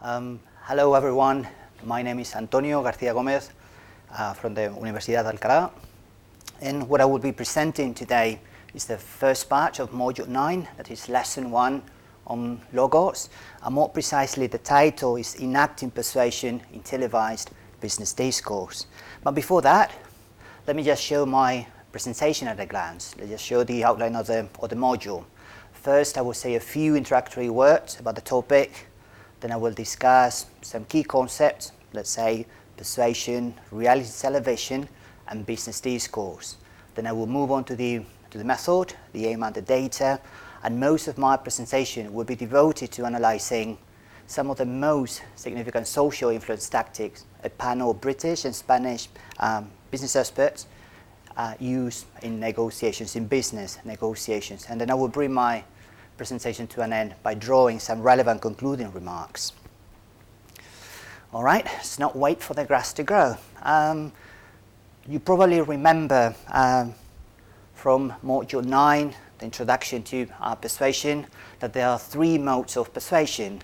Hello everyone, my name is Antonio García Gómez from the Universidad de Alcalá, and what I will be presenting today is the first part of Module 9, that is Lesson 1 on Logos, and more precisely the title is Enacting Persuasion in Televised Business Discourse. But before that, let me just show my presentation at a glance. Let's just show the outline of the module. First, I will say a few introductory words about the topic. Then I will discuss some key concepts, let's say persuasion, reality television, and business discourse. Then I will move on to the method, the aim and the data, and most of my presentation will be devoted to analysing some of the most significant social influence tactics a panel of British and Spanish business experts use in negotiations, in business negotiations. And then I will bring my presentation to an end by drawing some relevant concluding remarks. All right, let's not wait for the grass to grow. You probably remember from Module 9, the introduction to persuasion, that there are three modes of persuasion,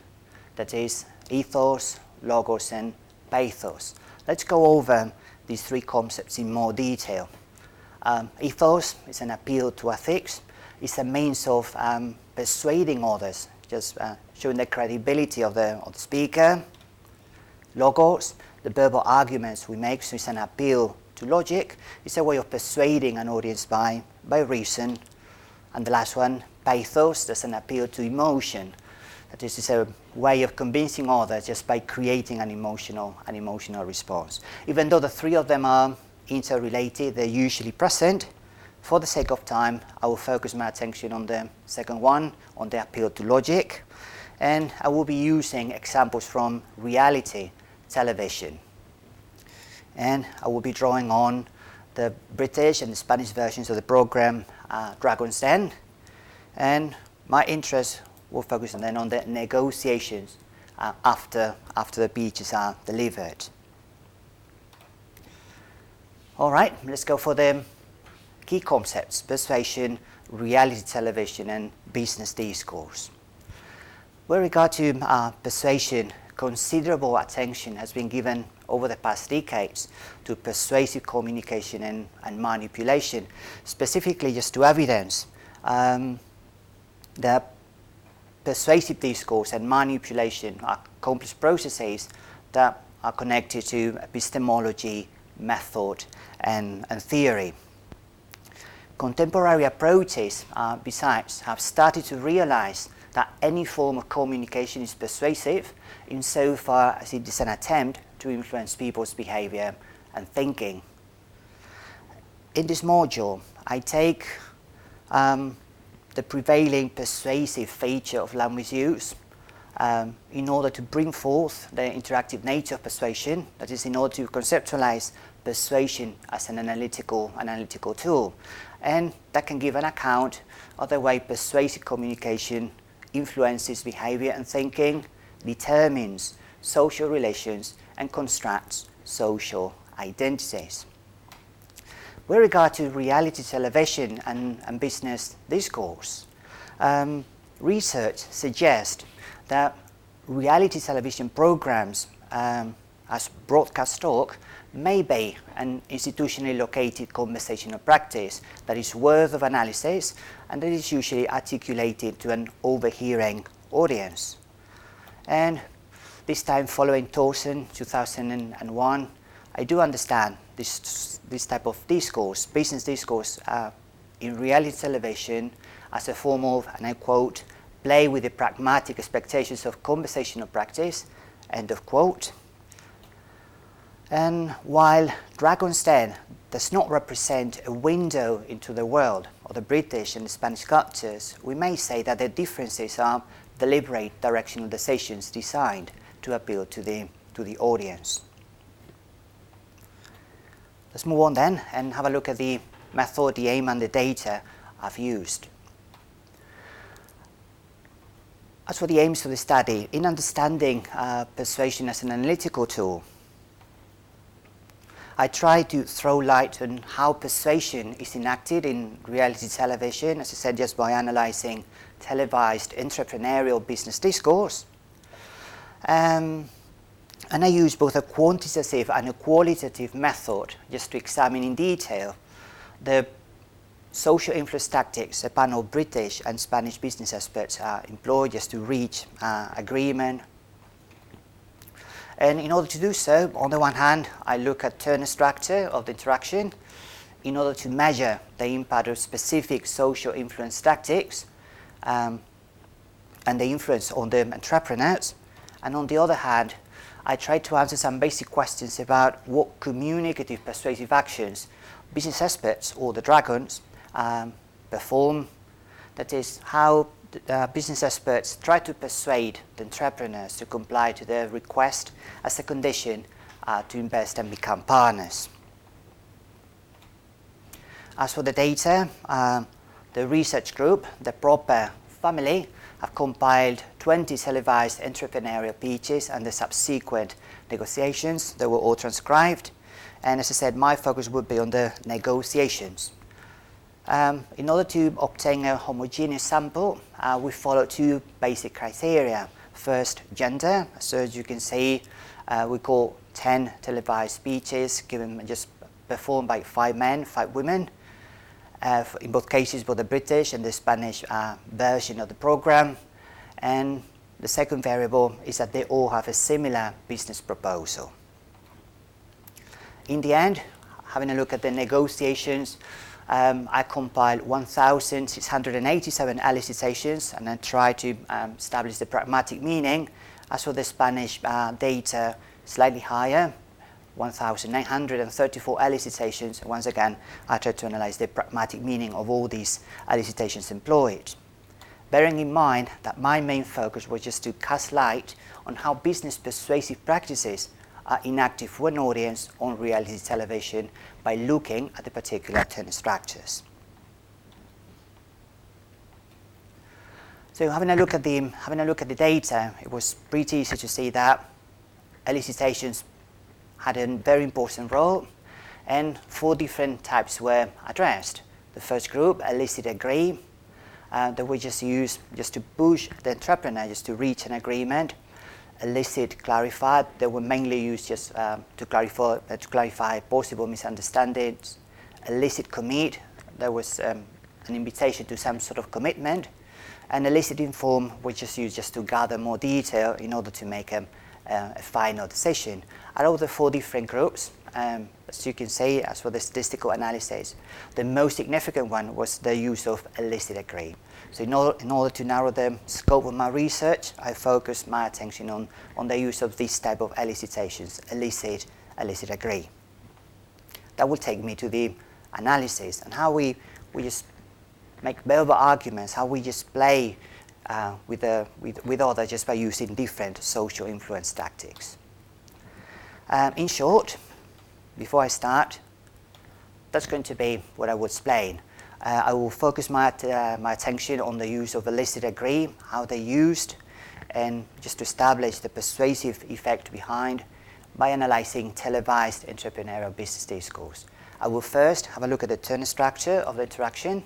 that is ethos, logos, and pathos. Let's go over these three concepts in more detail. Ethos is an appeal to ethics. It's a means of persuading others, just showing the credibility of the speaker. Logos, the verbal arguments we make, so it's an appeal to logic. It's a way of persuading an audience by reason. And the last one, pathos, that's an appeal to emotion. That is, it's a way of convincing others just by creating an emotional response. Even though the three of them are interrelated, they're usually present. For the sake of time, I will focus my attention on the second one, on the appeal to logic, and I will be using examples from reality television. And I will be drawing on the British and the Spanish versions of the program Dragon's Den, and my interest will focus then on the negotiations after the speeches are delivered. All right, let's go for the key concepts: persuasion, reality television, and business discourse. With regard to persuasion, considerable attention has been given over the past decades to persuasive communication and manipulation, specifically just to evidence that persuasive discourse and manipulation are complex processes that are connected to epistemology, method, and theory. Contemporary approaches, besides, have started to realize that any form of communication is persuasive insofar as it is an attempt to influence people's behavior and thinking. In this module, I take the prevailing persuasive feature of language use in order to bring forth the interactive nature of persuasion, that is, in order to conceptualize persuasion as an analytical tool. And that can give an account of the way persuasive communication influences behavior and thinking, determines social relations, and constructs social identities. With regard to reality television and business discourse, research suggests that reality television programs as broadcast talk may be an institutionally located conversational practice that is worth of analysis and that is usually articulated to an overhearing audience. And this time following Thorsen, 2001, I do understand this type of discourse, business discourse in reality television as a form of, and I quote, play with the pragmatic expectations of conversational practice, end of quote. And while Dragon's Den does not represent a window into the world of the British and the Spanish cultures, we may say that the differences are deliberate directional decisions designed to appeal to the audience. Let's move on then and have a look at the method, the aim, and the data I've used. As for the aims of the study, in understanding persuasion as an analytical tool, I try to throw light on how persuasion is enacted in reality television, as I said, just by analysing televised entrepreneurial business discourse. And I use both a quantitative and a qualitative method just to examine in detail the social influence tactics a panel of British and Spanish business experts employ just to reach agreement. And in order to do so, on the one hand, I look at turn structure of the interaction in order to measure the impact of specific social influence tactics and the influence on the entrepreneurs. And on the other hand, I try to answer some basic questions about what communicative persuasive actions business experts or the dragons perform. That is, how business experts try to persuade the entrepreneurs to comply to their request as a condition to invest and become partners. As for the data, the research group, the Proper family, have compiled 20 televised entrepreneurial pitches and the subsequent negotiations. They were all transcribed. And as I said, my focus would be on the negotiations. In order to obtain a homogeneous sample, we follow two basic criteria. First, gender. So as you can see, we call 10 televised speeches given just performed by 5 men, 5 women. In both cases, both the British and the Spanish version of the program. And the second variable is that they all have a similar business proposal. In the end, having a look at the negotiations, I compiled 1,687 elicitations and I tried to establish the pragmatic meaning. As for the Spanish data, slightly higher, 1,934 elicitations. Once again, I tried to analyze the pragmatic meaning of all these elicitations employed. Bearing in mind that my main focus was just to cast light on how business persuasive practices are enacted for an audience on reality television by looking at the particular turn structures. So having a look at the data, it was pretty easy to see that elicitations had a very important role, and 4 different types were addressed. The first group, elicit agree, that we just use just to push the entrepreneur just to reach an agreement. Elicit clarify, they were mainly used just to clarify possible misunderstandings. Elicit commit, there was an invitation to some sort of commitment. And elicit inform, which is used just to gather more detail in order to make a final decision. Out of the 4 different groups, as you can see, as for the statistical analysis, the most significant one was the use of elicit agree. So in order to narrow the scope of my research, I focused my attention on the use of this type of elicitations, elicit agree. That will take me to the analysis and how we just make verbal arguments, how we just play with others just by using different social influence tactics. In short, before I start, that's going to be what I will explain. I will focus my attention on the use of elicit agree, how they're used, and just to establish the persuasive effect behind by analyzing televised entrepreneurial business discourse. I will first have a look at the turn structure of the interaction,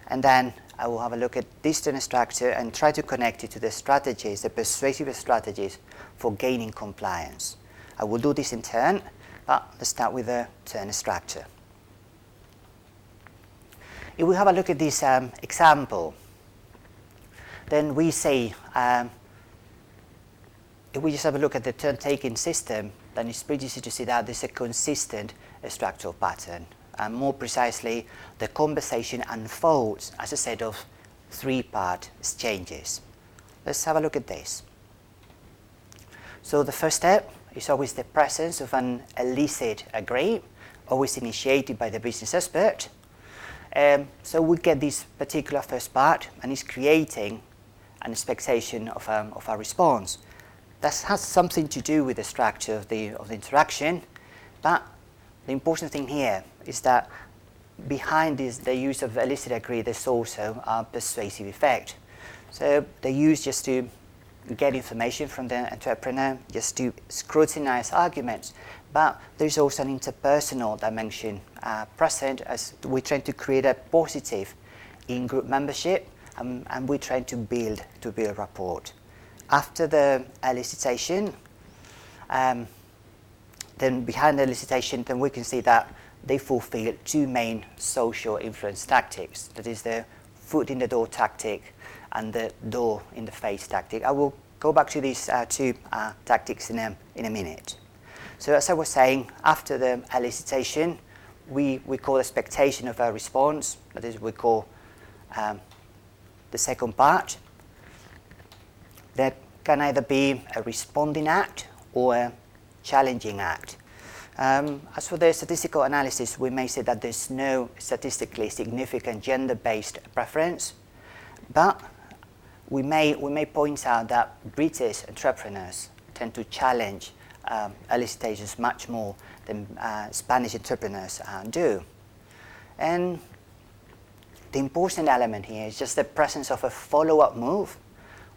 and then I will have a look at this turn structure and try to connect it to the strategies, the persuasive strategies for gaining compliance. I will do this in turn, but let's start with the turn structure. If we have a look at this example, then we see, if we just have a look at the turn-taking system, then it's pretty easy to see that there's a consistent structural pattern. And more precisely, the conversation unfolds as a set of 3-part exchanges. Let's have a look at this. So the first step is always the presence of an elicit agree, always initiated by the business expert. So we get this particular first part, and it's creating an expectation of a response. That has something to do with the structure of the interaction, but the important thing here is that behind this, the use of elicit agree, there's also a persuasive effect. So they use just to get information from the entrepreneur, just to scrutinize arguments, but there's also an interpersonal dimension present as we're trying to create a positive in-group membership, and we're trying to build rapport. after the elicitation, then behind the elicitation, then we can see that they fulfill two main social influence tactics. That is the foot in the door tactic and the door in the face tactic. I will go back to these two tactics in a minute. So as I was saying, after the elicitation, we call expectation of a response. That is, we call the second part. That can either be a responding act or a challenging act. As for the statistical analysis, we may say that there's no statistically significant gender-based preference, but we may point out that British entrepreneurs tend to challenge elicitations much more than Spanish entrepreneurs do. And the important element here is just the presence of a follow-up move,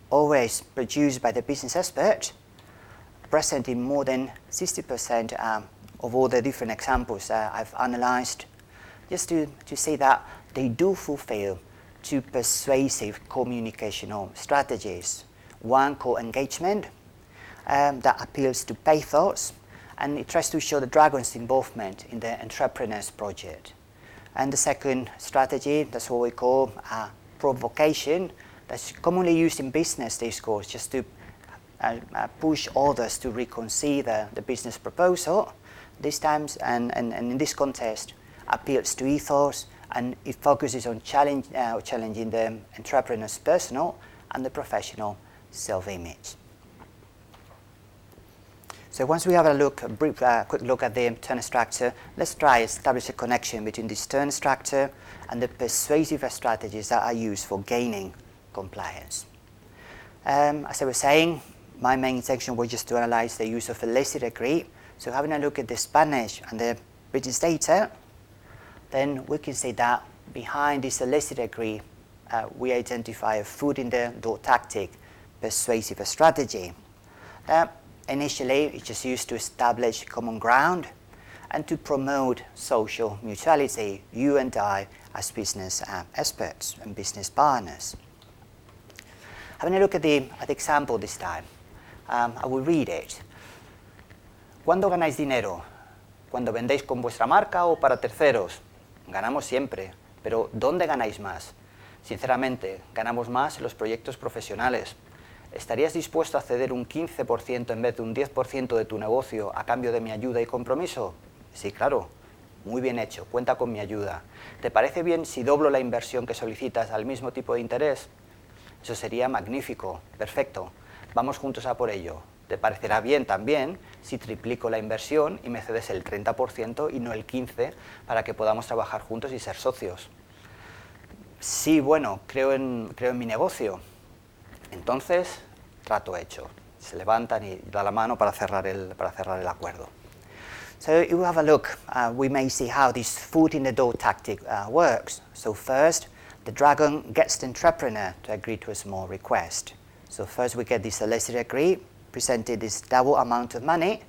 always produced by the business expert, present in more than 60% of all the different examples I've analyzed, just to see that they do fulfill two persuasive communicational strategies. One called engagement, that appeals to pathos, and it tries to show the dragon's involvement in the entrepreneur's project. And the second strategy, that's what we call provocation, that's commonly used in business discourse just to push others to reconsider the business proposal. This time, and in this context, appeals to ethos, and it focuses on challenging the entrepreneur's personal and the professional self-image. So once we have a brief, quick look at the turn structure, let's try to establish a connection between this turn structure and the persuasive strategies that are used for gaining compliance. As I was saying, my main intention was just to analyze the use of illicit agree. So having a look at the Spanish and the British data, then we can see that behind this illicit agree, we identify a foot in the door tactic, persuasive strategy. Initially, it's just used to establish common ground and to promote social mutuality, you and I as business experts and business partners. Having a look at the example this time, I will read it. ¿Cuándo ganáis dinero? ¿Cuando vendéis con vuestra marca o para terceros? Ganamos siempre, pero ¿dónde ganáis más? Sinceramente, ganamos más en los proyectos profesionales. ¿Estarías dispuesto a ceder un 15% en vez de un 10% de tu negocio a cambio de mi ayuda y compromiso? Sí, claro. Muy bien hecho, cuenta con mi ayuda. ¿Te parece bien si doblo la inversión que solicitas al mismo tipo de interés? Eso sería magnífico, perfecto. Vamos juntos a por ello. ¿Te parecerá bien también si triplico la inversión y me cedes el 30% y no el 15% para que podamos trabajar juntos y ser socios? Sí, bueno, creo en mi negocio. Entonces, trato hecho. Se levantan y da la mano para cerrar el acuerdo. So if we have a look, we may see how this foot in the door tactic works. So first, the dragon gets the entrepreneur to agree to a small request. So first we get this illicit agree, presented this double amount of money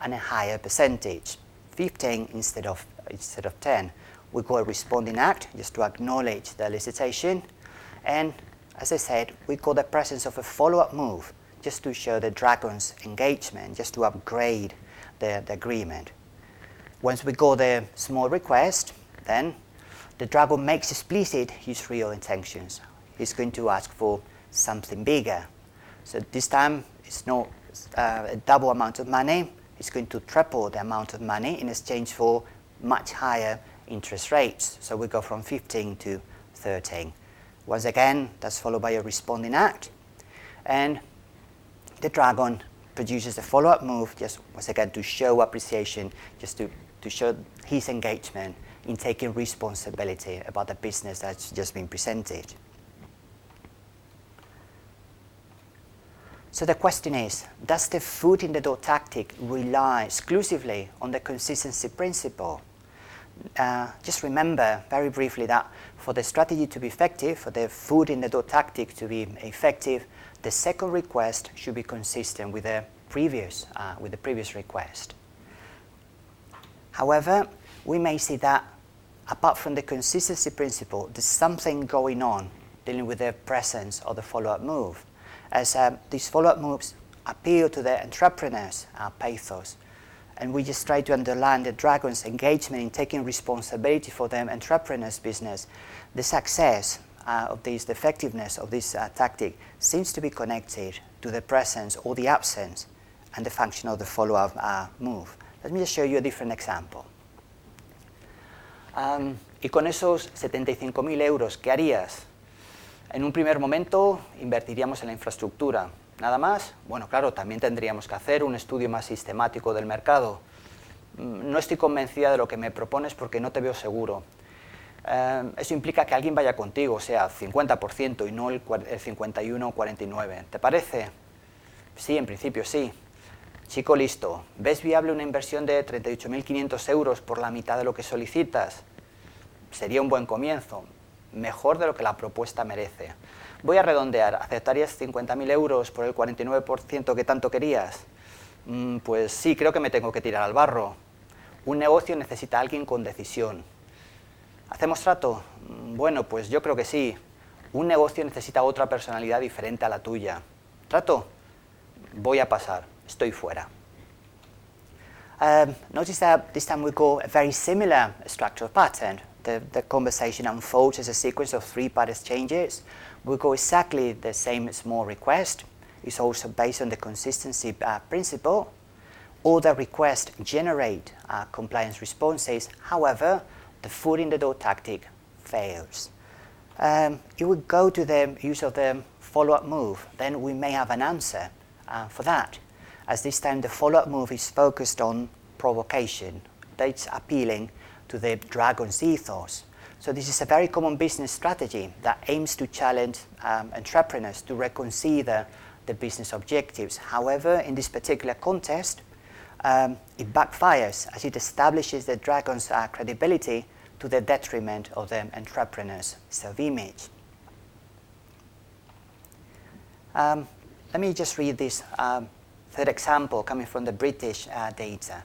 and a higher percentage, 15 instead of 10. We call a responding act, just to acknowledge the elicitation. And as I said, we call the presence of a follow-up move, just to show the dragon's engagement, just to upgrade the agreement. Once we go the small request, then the dragon makes explicit his real intentions. He's going to ask for something bigger. So this time, it's not a double amount of money. It's going to triple the amount of money in exchange for much higher interest rates. So we go from 15 to 13. Once again, that's followed by a responding act. And the dragon produces a follow-up move, just once again to show appreciation, just to show his engagement in taking responsibility about the business that's just been presented. So the question is, does the foot in the door tactic rely exclusively on the consistency principle? Just remember very briefly that for the strategy to be effective, for the foot in the door tactic to be effective, the second request should be consistent with the previous request. However, we may see that apart from the consistency principle, there's something going on dealing with the presence of the follow-up move. as these follow-up moves appeal to the entrepreneur's pathos. And we just try to underline the dragon's engagement in taking responsibility for the entrepreneur's business. The success of this, the effectiveness of this tactic seems to be connected to the presence or the absence and the function of the follow-up move. Let me just show you a different example. Y con esos 75.000 euros, ¿qué harías? En un primer momento invertiríamos en la infraestructura. ¿Nada más? Bueno, claro, también tendríamos que hacer un estudio más sistemático del mercado. No estoy convencida de lo que me propones porque no te veo seguro. Eso implica que alguien vaya contigo, o sea, 50% y no el 51 o 49. ¿Te parece? Sí, en principio sí. Chico listo, ¿ves viable una inversión de 38.500 euros por la mitad de lo que solicitas? Sería un buen comienzo, mejor de lo que la propuesta merece. Voy a redondear, ¿aceptarías 50.000 euros por el 49% que tanto querías? Pues sí, creo que me tengo que tirar al barro. Un negocio necesita a alguien con decisión. ¿Hacemos trato? Bueno, pues yo creo que sí. Un negocio necesita otra personalidad diferente a la tuya. ¿Trato? Voy a pasar, estoy fuera. Notice that this time we go a very similar structural pattern. The conversation unfolds as a sequence of three-part exchanges. We go exactly the same small request. It's also based on the consistency principle. All the requests generate compliance responses. However, the foot in the door tactic fails. If we go to the use of the follow-up move, then we may have an answer for that. As this time the follow-up move is focused on provocation. That's appealing to the dragon's ethos. So this is a very common business strategy that aims to challenge entrepreneurs to reconsider the business objectives. However, in this particular context, it backfires as it establishes the dragon's credibility to the detriment of the entrepreneur's self-image. Let me just read this third example coming from the British data.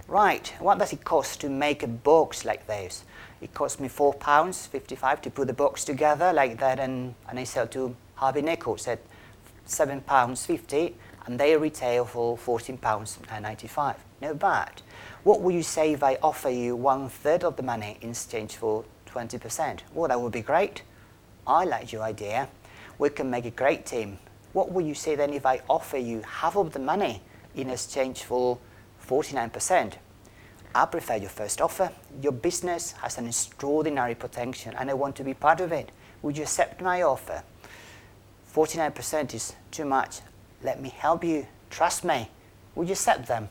Right, what does it cost to make a box like this? It cost me £4.55 to put the box together like that, and I sell to Harvey Nichols at £7.50, and they retail for £14.95. Not bad. What would you say if I offer you 1/3 of the money in exchange for 20%? Well, that would be great. I like your idea. We can make a great team. What would you say then if I offer you half of the money in exchange for 49%? I prefer your first offer. Your business has an extraordinary potential and I want to be part of it. Would you accept my offer? 49% is too much. Let me help you. Trust me. Would you accept them?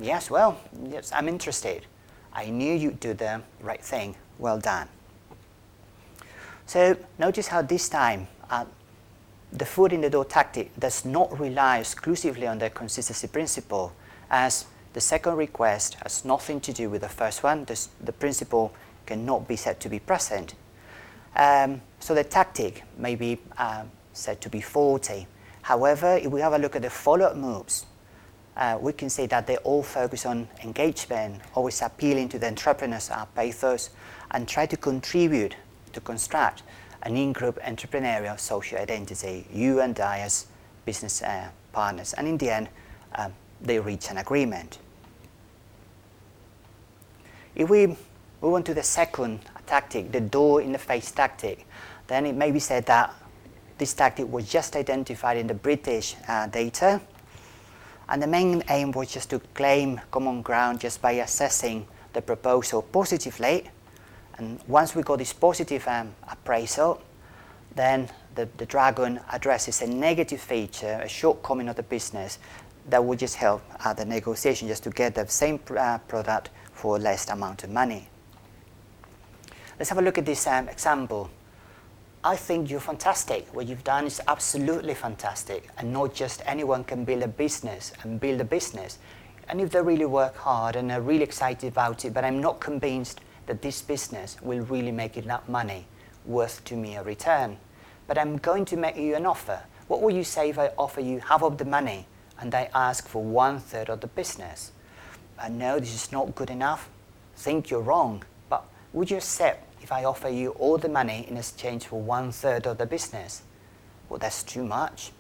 Yes, well, yes, I'm interested. I knew you'd do the right thing. Well done. So notice how this time the foot in the door tactic does not rely exclusively on the consistency principle, as the second request has nothing to do with the first one. The principle cannot be said to be present. So the tactic may be said to be faulty. However, if we have a look at the follow-up moves, we can say that they all focus on engagement, always appealing to the entrepreneur's pathos, and try to contribute to construct an in-group entrepreneurial social identity, you and I as business partners. And in the end, they reach an agreement. If we move on to the second tactic, the door in the face tactic, then it may be said that this tactic was just identified in the British data, and the main aim was just to claim common ground just by assessing the proposal positively. And once we got this positive appraisal, then the dragon addresses a negative feature, a shortcoming of the business that would just help the negotiation just to get the same product for less amount of money. Let's have a look at this example. I think you're fantastic. What you've done is absolutely fantastic, and not just anyone can build a business and build a business. And if they really work hard and are really excited about it, but I'm not convinced that this business will really make enough money worth to me a return. But I'm going to make you an offer. What will you say if I offer you half of the money and I ask for 1/3 of the business? I know this is not good enough. Think you're wrong, but would you accept if I offer you all the money in exchange for 1/3 of the business? well, that's too much.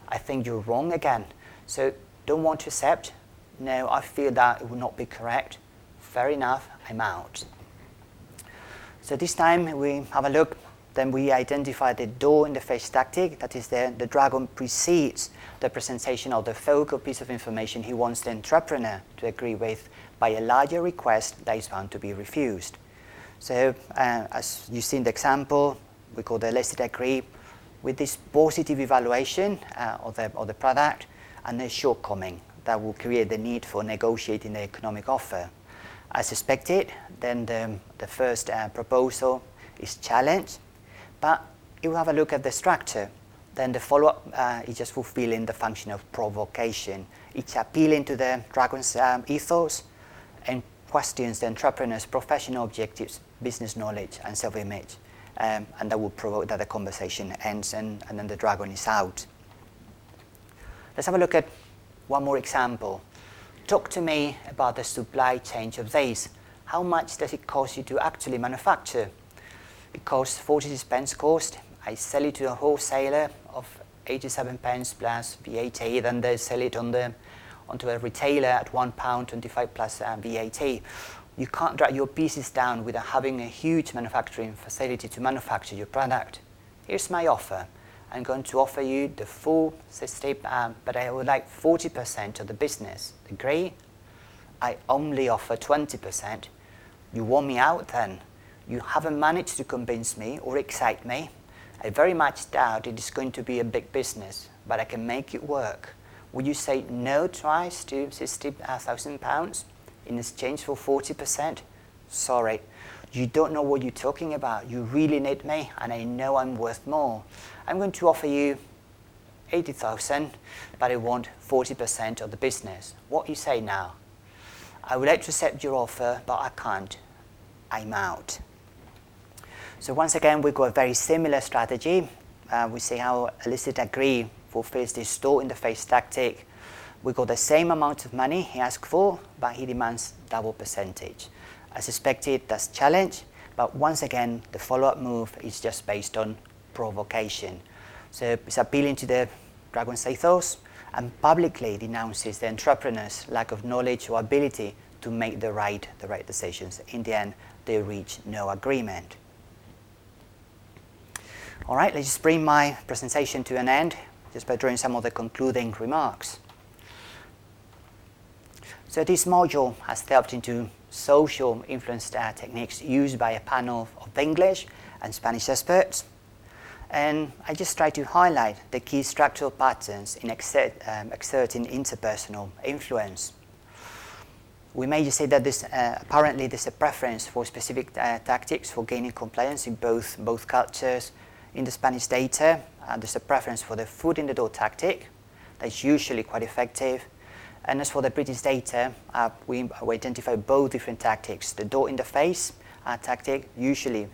I think you're wrong again. So don't want to accept. No, I feel that it will not be correct. Fair enough, I'm out. So this time we have a look. Then we identify the door in the face tactic. That is the dragon precedes the presentation of the focal piece of information he wants the entrepreneur to agree with by a larger request that is bound to be refused. So as you see in the example, we call the elicited agree with this positive evaluation of the product and the shortcoming that will create the need for negotiating the economic offer. As expected, then the first proposal is challenged, but if we have a look at the structure, then the follow-up is just fulfilling the function of provocation. It's appealing to the dragon's ethos and questions the entrepreneur's professional objectives, business knowledge, and self-image. And that will provoke that the conversation ends and then the dragon is out. Let's have a look at one more example. Talk to me about the supply chain of this. How much does it cost you to actually manufacture? It costs 46 pence cost. I sell it to a wholesaler of 87 pence plus VAT. Then they sell it onto a retailer at £1.25 plus VAT. You can't drag your pieces down without having a huge manufacturing facility to manufacture your product. Here's my offer. I'm going to offer you the full system, but I would like 40% of the business. Agree? I only offer 20%. You want me out then? You haven't managed to convince me or excite me. I very much doubt it is going to be a big business, but I can make it work. Would you say no twice to £60,000 in exchange for 40%? Sorry, you don't know what you're talking about. You really need me, and I know I'm worth more. I'm going to offer you 80,000, but I want 40% of the business. What you say now? I would like to accept your offer, but I can't. I'm out. So once again, we got a very similar strategy. We see how elicit agree fulfills this door in the face tactic. We got the same amount of money he asked for, but he demands double percentage. As expected, that's challenge, but once again, the follow-up move is just based on provocation. So it's appealing to the dragon's ethos and publicly denounces the entrepreneur's lack of knowledge or ability to make the right decisions. In the end, they reach no agreement. All right, let's just bring my presentation to an end just by drawing some of the concluding remarks. So this module has delved into social influence techniques used by a panel of English and Spanish experts. And I just try to highlight the key structural patterns in exerting interpersonal influence. We may just say that apparently there's a preference for specific tactics for gaining compliance in both cultures. In the Spanish data, there's a preference for the foot in the door tactic. That's usually quite effective. And as for the British data, we identify both different tactics. The door in the face tactic, usually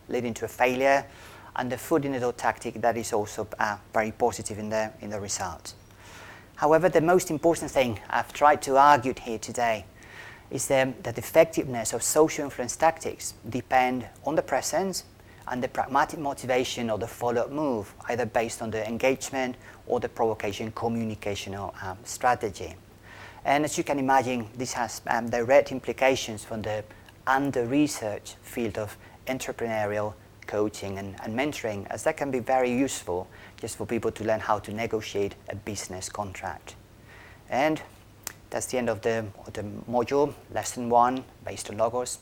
leading to a failure, and the foot in the door tactic, that is also very positive in the result. However, the most important thing I've tried to argue here today is that the effectiveness of social influence tactics depend on the presence and the pragmatic motivation of the follow-up move, either based on the engagement or the provocation communicational strategy. And as you can imagine, this has direct implications from the under-researched field of entrepreneurial coaching and mentoring, as that can be very useful just for people to learn how to negotiate a business contract. And that's the end of the module, lesson 1, based on logos.